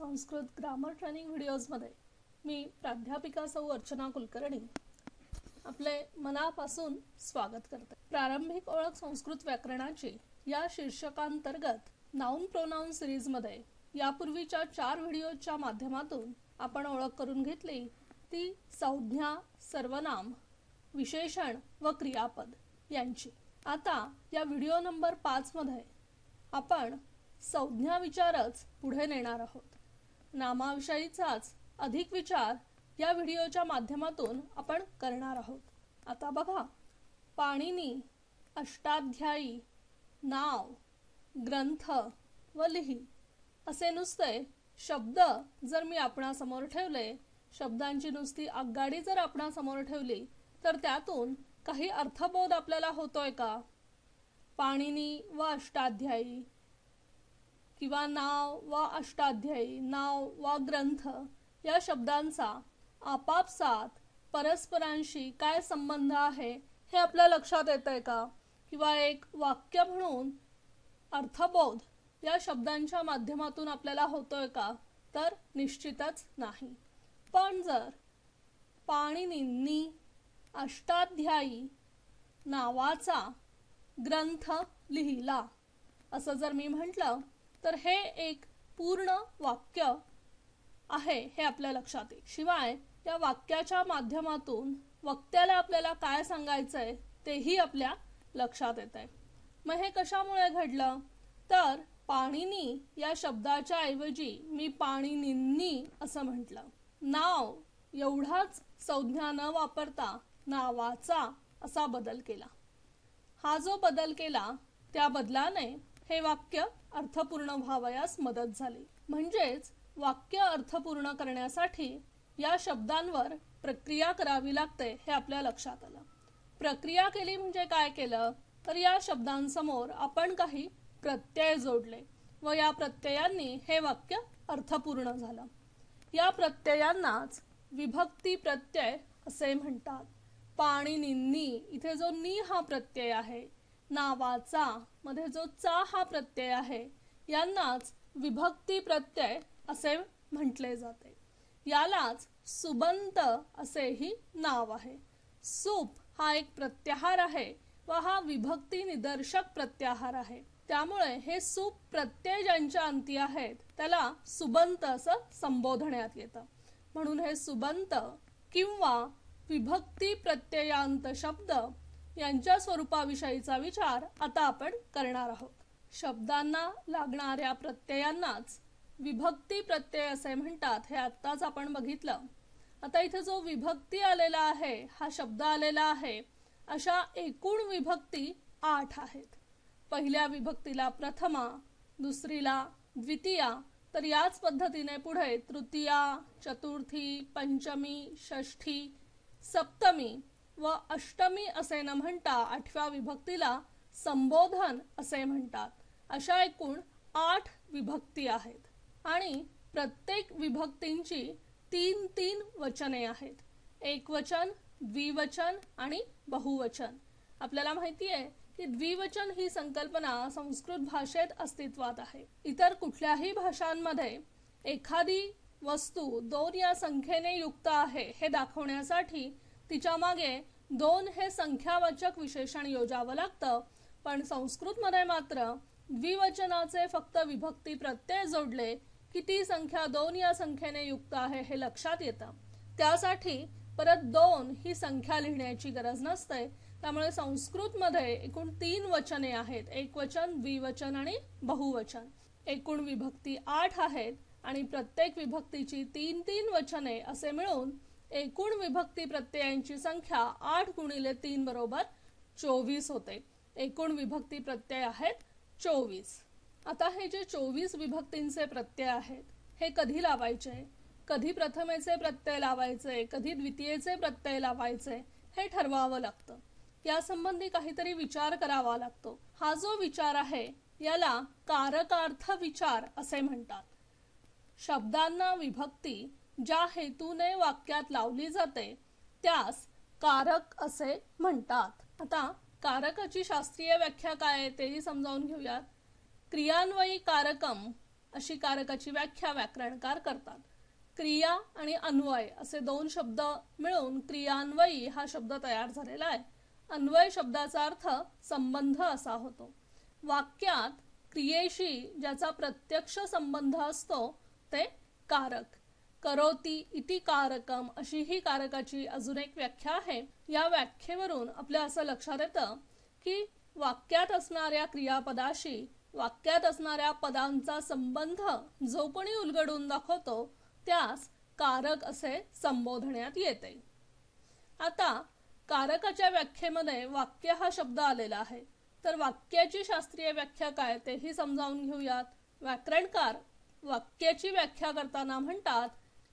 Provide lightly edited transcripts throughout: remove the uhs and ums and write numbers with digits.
Sanskrit grammar training व्हिडिओजमध्ये मी प्राध्यापिका सौ अर्चना कुलकर्णी आपले मनापासून स्वागत करते। प्रारंभिक ओळख संस्कृत व्याकरणाची या शीर्षकांतर्गत नाउन प्रोनाउन सिरीजमध्ये यापूर्वीच्या 4 व्हिडिओच्या माध्यमातून आपण ओळख करून घेतली ती संज्ञा, सर्वनाम, विशेषण व क्रियापद यांची। आता या व्हिडिओ नंबर 5 मध्ये आपण संज्ञा विचारच पुढे नेणार आहोत। नामाविषयीचाच अधिक विचार या व्हिडिओच्या माध्यमातून आपण करणार आहोत। आता बघा, पाणिनी, अष्टाध्यायी, नाव, ग्रंथ व लिही असे नुसते शब्द जर मी आपणासमोर ठेवले, शब्दांची नुसती आगगाडी जर आपणासमोर ठेवली तर त्यातून काही अर्थबोध आपल्याला होतोय का? पाणिनी व अष्टाध्यायी किंवा नाव व अष्टाध्यायी, नाव व ग्रंथ या शब्दांचा आपापसात परस्परांशी काय संबंध आहे हे आपल्या लक्षात येतंय का? किंवा एक वाक्य म्हणून अर्थबोध या शब्दांच्या माध्यमातून आपल्याला होतोय का? तर निश्चितच नाही। पण जर पाणिनींनी अष्टाध्यायी नावाचा ग्रंथ लिहिला असं जर मी म्हटलं तर हे एक पूर्ण वाक्य आहे हे आपल्या लक्षात येईल। शिवाय या वाक्याच्या माध्यमातून वक्त्याला आपल्याला काय सांगायचंय तेही आपल्या लक्षात येतंय। मग हे कशामुळे घडलं? तर पाणिनी या शब्दाच्या ऐवजी मी पाणिनींनी असं म्हटलं। नाव एवढाच संज्ञा न वापरता नावाचा असा बदल केला। हा जो बदल केला त्या बदलाने हे वाक्य अर्थपूर्ण व्हावयास मदत झाली। म्हणजेच वाक्य अर्थपूर्ण करण्यासाठी या शब्दांवर प्रक्रिया करावी लागते हे आपल्या लक्षात आलं। प्रक्रिया केली म्हणजे काय केलं? तर या शब्दांसमोर आपण काही प्रत्यय जोडले व या प्रत्ययांनी हे वाक्य अर्थपूर्ण झालं। या प्रत्ययांनाच विभक्ती प्रत्यय असे म्हणतात। पाणिनींनी इथे जो नी हा प्रत्यय आहे, नावाचा मध्ये जो चा हा प्रत्यय आहे, यांनाच विभक्ती प्रत्यय असे म्हटले जाते। यालाच सुबंत असेही नाव आहे। सुप हा एक प्रत्याहार आहे व हा विभक्ती निदर्शक प्रत्याहार आहे। त्यामुळे हे सुप प्रत्यय ज्यांच्या अंती आहेत त्याला सुबंत असं संबोधण्यात येतं। म्हणून हे सुबंत किंवा विभक्ती प्रत्ययांत शब्द यांच्या स्वरूपाविषयीचा विचार आता आपण करणार आहोत। शब्दांना लागणाऱ्या प्रत्ययांनाच विभक्ती प्रत्यय असे म्हणतात हे आत्ताच आपण बघितलं। आता इथे जो विभक्ती आलेला आहे, हा शब्द आलेला आहे, अशा एकूण विभक्ती 8 आहेत। पहिल्या विभक्तीला प्रथमा, दुसरीला द्वितीया, तर याच पद्धतीने पुढे तृतीया, चतुर्थी, पंचमी, षष्ठी, सप्तमी व अष्टमी असे न म्हणता 8व्या विभक्तीला संबोधन असे म्हणतात। अशा एकूण 8 विभक्ती आहेत आणि प्रत्येक विभक्तींची 3 वचने आहेत। एकवचन, द्विवचन आणि बहुवचन। आपल्याला माहिती आहे की द्विवचन ही संकल्पना संस्कृत भाषेत अस्तित्वात आहे। इतर कुठल्याही भाषांमध्ये एखादी वस्तू 2 या संख्येने युक्त आहे हे दाखवण्यासाठी तिच्या मागे 2 हे संख्यावाचक विशेषण योजावं लागतं। पण संस्कृतमध्ये मात्र द्विवचनाचे फक्त विभक्ती प्रत्यय जोडले की ती संख्या 2 या संख्येने युक्त आहे हे लक्षात येतं। त्यासाठी परत 2 ही संख्या लिहिण्याची गरज नसते। त्यामुळे संस्कृतमध्ये एकूण 3 वचने आहेत, एकवचन, द्विवचन आणि बहुवचन। एकूण विभक्ती 8 आहेत आणि प्रत्येक विभक्तीची 3 वचने असे मिळून एकूण विभक्ती प्रत्ययांची संख्या 8 गुणिले 3 बरोबर 24 होते। एकूण विभक्ती प्रत्यय आहेत 24। आता हे जे 24 विभक्तींचे प्रत्यय आहेत हे कधी लावायचे, कधी प्रथमेचे प्रत्यय लावायचे, कधी द्वितीयेचे प्रत्यय लावायचे हे ठरवावं लागतं। यासंबंधी काहीतरी विचार करावा लागतो। हा जो विचार आहे याला कारकार्थ विचार असे म्हणतात। शब्दांना विभक्ती ज्या हेतूने वाक्यात लावली जाते त्यास कारक असे म्हणतात। आता कारकाची शास्त्रीय व्याख्या काय आहे तेही समजावून घेऊयात। क्रियान्वयी कारकम अशी कारकाची व्याख्या व्याकरणकार करतात. क्रिया आणि अन्वय असे दोन शब्द मिळून क्रियान्वयी हा शब्द तयार झालेला आहे. अन्वय शब्दाचा अर्थ संबंध असा होतो. वाक्यात क्रियेशी ज्याचा प्रत्यक्ष संबंध असतो ते कारक. करोती इति कारकम अशी ही कारकाची अजून एक व्याख्या आहे. या व्याख्येवरून आपल्या असं लक्षात येतं की वाक्यात असणाऱ्या क्रियापदाशी वाक्यात असणाऱ्या पदांचा संबंध जो कोणी उलगडून दाखवतो त्यास कारक असे संबोधण्यात येते. आता कारकाच्या व्याख्येमध्ये वाक्य हा शब्द आलेला आहे, तर वाक्याची शास्त्रीय व्याख्या काय तेही समजावून घेऊयात. व्याकरणकार वाक्याची व्याख्या करताना म्हणतात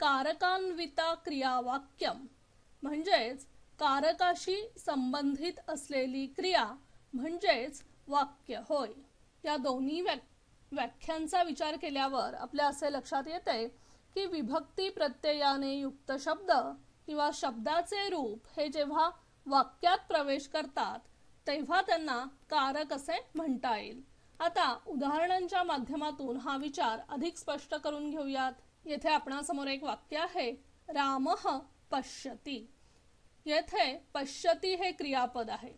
कारकान्विता क्रिया वाक्यम, म्हणजेच कारकाशी संबंधित असलेली क्रिया म्हणजेच वाक्य होय. या दोन्ही व्याख्यांचा विचार केल्यावर आपल्या असे लक्षात येते की विभक्ती प्रत्ययाने युक्त शब्द किंवा शब्दाचे रूप हे जेव्हा वाक्यात प्रवेश करतात तेव्हा त्यांना कारक असे म्हणता येईल. आता उदाहरणांच्या माध्यमातून हा विचार अधिक स्पष्ट करून घेऊयात. येथे आपणासमोर एक वाक्य आहे, रामः पश्यति. येथे पश्यति हे क्रियापद आहे.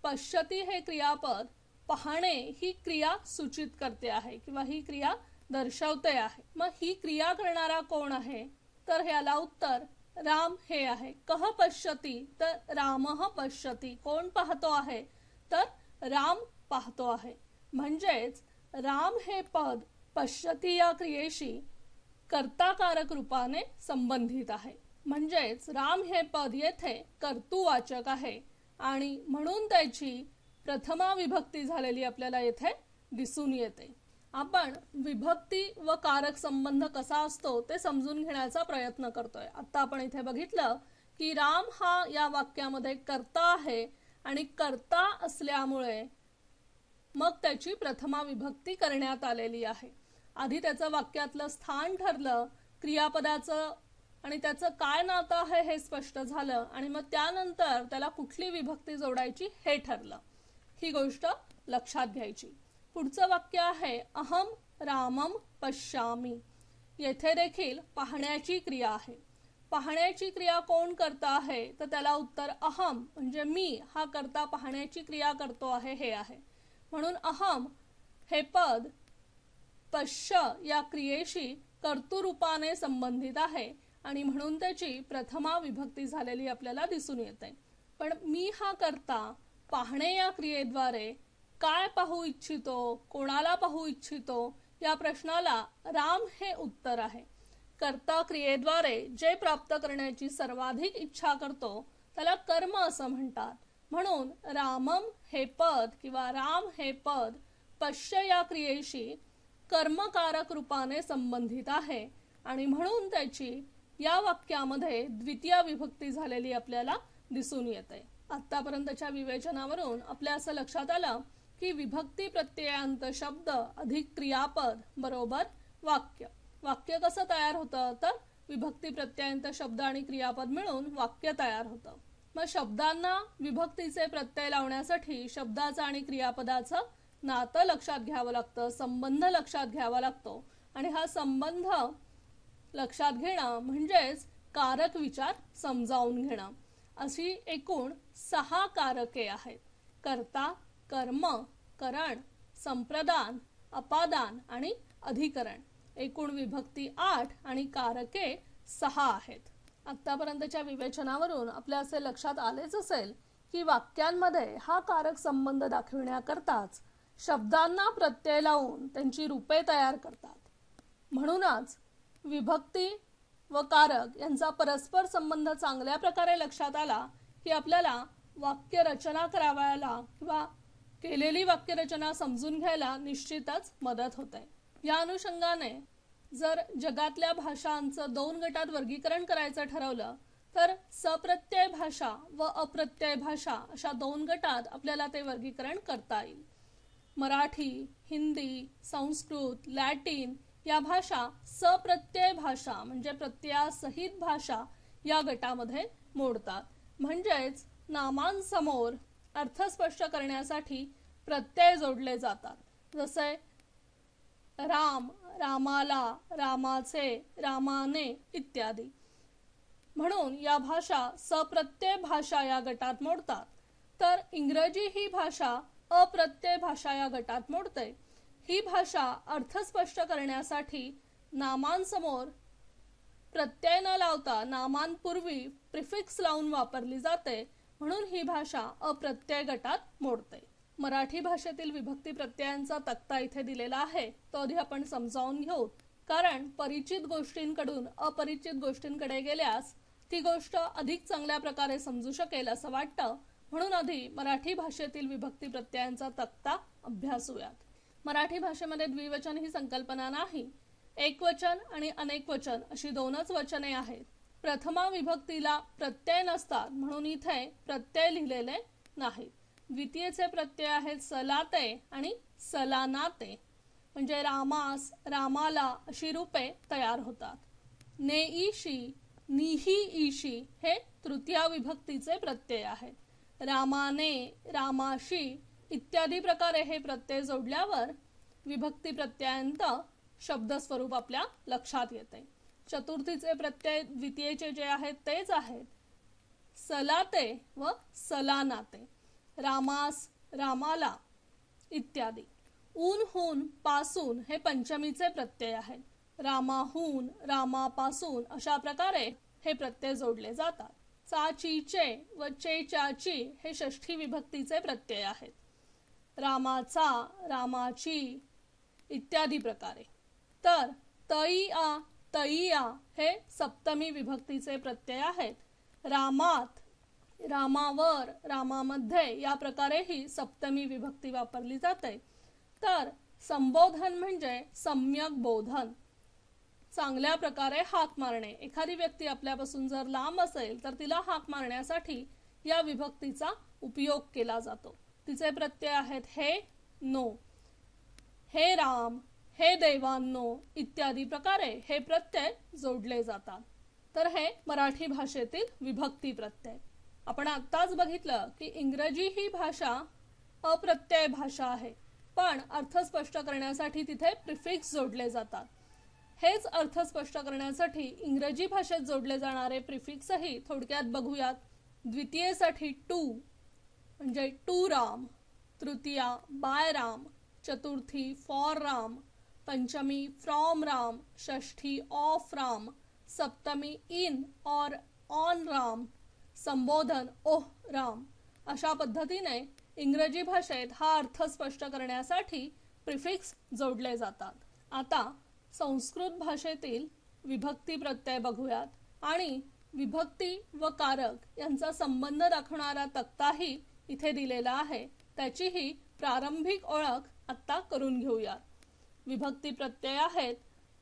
पश्यति हे क्रियापद पाहणे ही क्रिया सूचित करते आहे किंवा ही क्रिया दर्शवते आहे. मग ही क्रिया करणारा कोण आहे, तर ह्याला उत्तर राम हे आहे. कह पश्यति, तर रामः पश्यति. कोण पाहतो आहे, तर राम पाहतो आहे. म्हणजेच राम हे पद पश्यति या क्रियेशी कर्ताकारक रूपाने संबंधित आहे. म्हणजेच राम हे पद येथे कर्तुवाचक आहे आणि म्हणून त्याची प्रथमा विभक्ती झालेली आपल्याला येथे दिसून येते. आपण विभक्ती व कारक संबंध कसा असतो ते समजून घेण्याचा प्रयत्न करतोय. आता आपण इथे बघितलं की राम हा या वाक्यामध्ये कर्ता आहे आणि कर्ता असल्यामुळे मग त्याची प्रथमा विभक्ती करण्यात आलेली आहे. आधी त्याचं वाक्यातलं स्थान ठरलं, क्रियापदाचं आणि त्याचं काय नातं आहे हे स्पष्ट झालं आणि मग त्यानंतर त्याला कुठली विभक्ती जोडायची हे ठरलं. ही गोष्ट लक्षात घ्यायची. पुढचं वाक्य आहे अहम रामम पश्यामी. येथे देखील पाहण्याची क्रिया आहे. पाहण्याची क्रिया कोण करता आहे, तर त्याला उत्तर अहम म्हणजे मी हा करता पाहण्याची क्रिया करतो आहे हे आहे. म्हणून अहम हे पद पश्य या क्रियेशी कर्तृरूपाने संबंधित आहे आणि म्हणून त्याची प्रथमा विभक्ती झालेली आपल्याला दिसून येते. पण मी हा करता पाहणे या क्रियेद्वारे काय पाहू इच्छितो, कोणाला पाहू इच्छितो या प्रश्नाला राम हे उत्तर आहे. कर्ता क्रियेद्वारे जे प्राप्त करण्याची सर्वाधिक इच्छा करतो त्याला कर्म असं म्हणतात. म्हणून रामम हे पद किंवा राम हे पद पश्य या क्रियेशी कर्मकारक रूपाने संबंधित आहे आणि म्हणून त्याची या वाक्यामध्ये द्वितीय विभक्ती झालेली आपल्याला दिसून येते. आतापर्यंतच्या विवेचनावरून आपल्या असं लक्षात आलं की विभक्ती प्रत्ययांत शब्द अधिक क्रियापद बरोबर वाक्य. वाक्य कसं तयार होतं, तर विभक्ती प्रत्ययांत शब्द आणि क्रियापद मिळून वाक्य तयार होतं. मग शब्दांना विभक्तीचे प्रत्यय लावण्यासाठी शब्दाचं आणि क्रियापदाचं नातं लक्षात घ्यावं लागतं, संबंध लक्षात घ्यावा लागतो आणि हा संबंध लक्षात घेणं म्हणजेच कारक विचार समजावून घेणं. अशी एकूण 6 कारके आहेत. कर्ता, कर्म, करण, संप्रदान, अपादान आणि अधिकरण. एकूण विभक्ती 8 आणि कारके 6 आहेत. आतापर्यंतच्या विवेचनावरून आपल्या असे लक्षात आलेच असेल की वाक्यांमध्ये हा कारक संबंध दाखविण्याकरताच शब्दांना प्रत्यय लावून त्यांची रूपे तयार करतात. म्हणूनच विभक्ती व कारक यांचा परस्पर संबंध चांगल्या प्रकारे लक्षात आला की आपल्याला वाक्य रचना करावयाला किंवा केलेली वाक्यरचना समजून घ्यायला निश्चितच मदत होते. या अनुषंगाने जर जगातल्या भाषांचं 2 गटात वर्गीकरण करायचं ठरवलं तर सप्रत्यय भाषा व अप्रत्यय भाषा अशा 2 गटात आपल्याला ते वर्गीकरण करता येईल. मराठी, हिंदी, संस्कृत, लॅटिन या भाषा सप्रत्यय भाषा म्हणजे प्रत्ययासहित भाषा या गटामध्ये मोडतात. म्हणजेच नामांसमोर अर्थ स्पष्ट करण्यासाठी प्रत्यय जोडले जातात. जसे राम, रामाला, रामाचे, रामाने इत्यादी. म्हणून या भाषा सप्रत्यय भाषा या गटात मोडतात. तर इंग्रजी ही भाषा अप्रत्यय भाषा या गटात मोडते. ही भाषा अर्थ स्पष्ट करण्यासाठी नामांसमोर प्रत्यय न लावता नामांपूर्वी प्रिफिक्स लावून वापरली जाते, म्हणून ही भाषा अप्रत्यय गटात मोडते. मराठी भाषेतील विभक्ती प्रत्ययांचा तक्ता इथे दिलेला आहे, तो आधी आपण समजावून घेऊ. कारण परिचित गोष्टींकडून अपरिचित गोष्टींकडे गेल्यास ती गोष्ट अधिक चांगल्या प्रकारे समजू शकेल असं वाटतं, म्हणून आधी मराठी भाषेतील विभक्ती प्रत्ययांचा तक्ता अभ्यासूयात. मराठी भाषेमध्ये द्विवचन ही संकल्पना नाही. एकवचन आणि अनेकवचन अशी दोनच वचने आहेत. प्रथमा विभक्तीला प्रत्यय नसतात, म्हणून इथे प्रत्यय लिहिलेले नाहीत. द्वितीयचे प्रत्यय आहेत सलाते आणि सलानाते, म्हणजे रामास, रामाला अशी रूपे तयार होतात. नेईशी, निही ईशी हे तृतीया विभक्तीचे प्रत्यय आहेत. रामाने, रामाशी इत्यादी प्रकारे हे प्रत्यय जोडल्यावर विभक्ती प्रत्ययांत शब्द स्वरूप आपल्या लक्षात येते. चतुर्थीचे प्रत्यय द्वितीयेचे जे आहेत तेच आहेत. सलाते व सलानाते, रामास, रामाला इत्यादी. ऊन, हून, पासून हे पंचमीचे प्रत्यय आहेत. रामाहून, रामापासून अशा प्रकारे हे प्रत्यय जोडले जातात. चाचीचे व चेचाची हे षष्ठी विभक्तीचे प्रत्यय आहेत. रामाचा, रामाची इत्यादी प्रकारे. तर तईआ, तईया हे सप्तमी विभक्तीचे प्रत्यय आहेत. रामात, रामावर, रामामध्ये या प्रकारे ही सप्तमी विभक्ती वापरली जाते. तर संबोधन म्हणजे सम्यक बोधन, चांगल्या प्रकारे हाक मारणे. एखादी व्यक्ती आपल्यापासून जर लांब असेल तर तिला हाक मारण्यासाठी या विभक्तीचा उपयोग केला जातो. तिचे प्रत्यय आहेत हे, नो, हे राम, हे देवांनो इत्यादी प्रकारे हे प्रत्यय जोडले जातात. तर हे मराठी भाषेतील विभक्ती प्रत्यय. आपण आत्ताच बघितलं की इंग्रजी ही भाषा अप्रत्यय भाषा आहे, पण अर्थ स्पष्ट करण्यासाठी तिथे प्रिफिक्स जोडले जातात. हेच अर्थ स्पष्ट करण्यासाठी इंग्रजी भाषेत जोडले जाणारे प्रिफिक्सही थोडक्यात बघूयात. द्वितीयेसाठी टू म्हणजे टू राम, तृतीया बाय राम, चतुर्थी फॉर राम, पंचमी फ्रॉम राम, षष्ठी ऑफ राम, सप्तमी इन और ऑन राम, संबोधन ओह राम. अशा पद्धतीने इंग्रजी भाषेत हा अर्थ स्पष्ट करण्यासाठी प्रिफिक्स जोडले जातात. आता संस्कृत भाषेतील विभक्ती प्रत्यय बघूयात आणि विभक्ती व कारक यांचा संबंध दाखवणारा तक्ताही इथे दिलेला आहे. त्याचीही प्रारंभिक ओळख आता करून घेऊयात. विभक्ती प्रत्यय आहेत.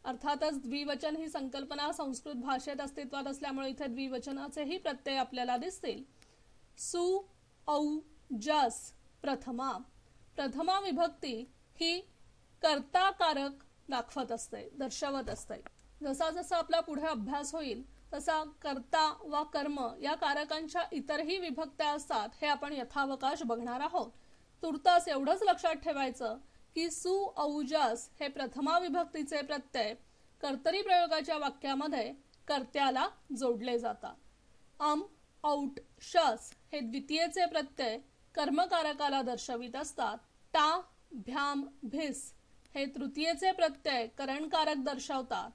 अर्थातच द्विवचन ही संकल्पना संस्कृत भाषेत अस्तित्वात असल्यामुळे इथे द्विवचनाचेही प्रत्यय आपल्याला दिसतील. सु, औ, जस प्रथमा. प्रथमा विभक्ती ही कर्ता कारक दाखवत असते, दर्शवत असते. जसा जसा आपला पुढे अभ्यास होईल तसा कर्ता व कर्म या कारकांच्या इतरही विभक्त्या असतात, हे आपण यथावकाश बघणार आहोत. तुर्तास एवढंच लक्षात ठेवायचं की सु, औजस हे प्रथमा विभक्तीचे प्रत्यय कर्तरी प्रयोगाच्या वाक्यामध्ये कर्त्याला जोडले जातात. औट, शस हे द्वितीयेचे प्रत्यय कर्मकारकाला दर्शवित असतात. टा, भ्याम, भिस हे तृतीयेचे प्रत्यय करणकारक दर्शवतात.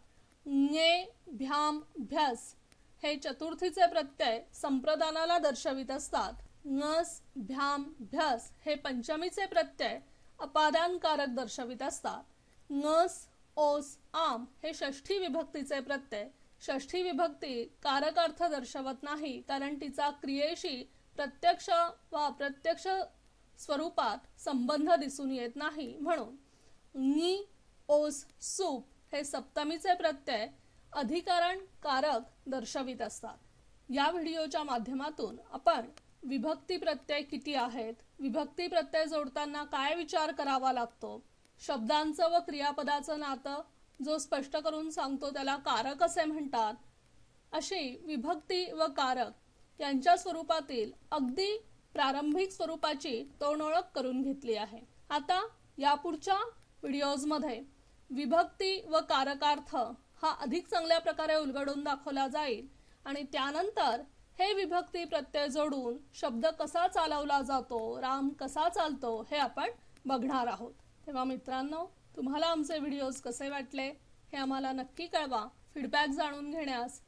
ङे, भ्याम, भ्यस हे चतुर्थीचे प्रत्यय संप्रदानाला दर्शवित असतात. ङस, भ्याम, भ्यस हे पंचमीचे प्रत्यय अपादानकारक दर्शवित असतात. ङस, ओस, आम हे षष्ठी विभक्तीचे प्रत्यय षष्ठी विभक्ती कारकार्थ दर्शवत नाही, कारण तिचा क्रियेशी प्रत्यक्ष व अप्रत्यक्ष स्वरूपात संबंध दिसून येत नाही. म्हणून नी, ओस, सूप हे सप्तमीचे प्रत्यय अधिकरण कारक दर्शवित असतात. या व्हिडिओच्या माध्यमातून आपण विभक्ती प्रत्यय किती आहेत, विभक्ती प्रत्यय जोडताना काय विचार करावा लागतो, शब्दांचं व क्रियापदाचं नातं जो स्पष्ट करून सांगतो त्याला कारक असे म्हणतात, अशी विभक्ती व कारक यांच्या स्वरूपातील अगदी प्रारंभिक स्वरूपाची तोंडओळख करून घेतली आहे. आता यापुढच्या व्हिडिओजमध्ये विभक्ती व कारकार्थ हा अधिक चांगल्या प्रकारे उलगडून दाखवला जाईल आणि त्यानंतर हे विभक्ती प्रत्यय जोडून शब्द कसा चालवला जातो, राम कसा चालतो हे आपण बघणार आहोत। तेव्हा मित्रांनो, तुम्हाला आमचे व्हिडिओज कसे वाटले हे आम्हाला नक्की कळवा। फीडबॅक जाणून घेण्यास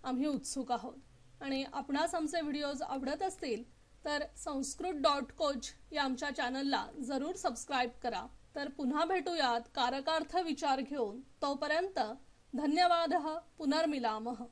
आम्ही उत्सुक आहोत आणि आपणास आमचे व्हिडिओज आवडत असतील तर संस्कृत.coach या आमच्या चॅनलला जरूर सबस्क्राईब करा। तर पुन्हा भेटूयात कारकार्थ विचार घेऊन। तोपर्यंत धन्यवादः। पुनर्मिलामः।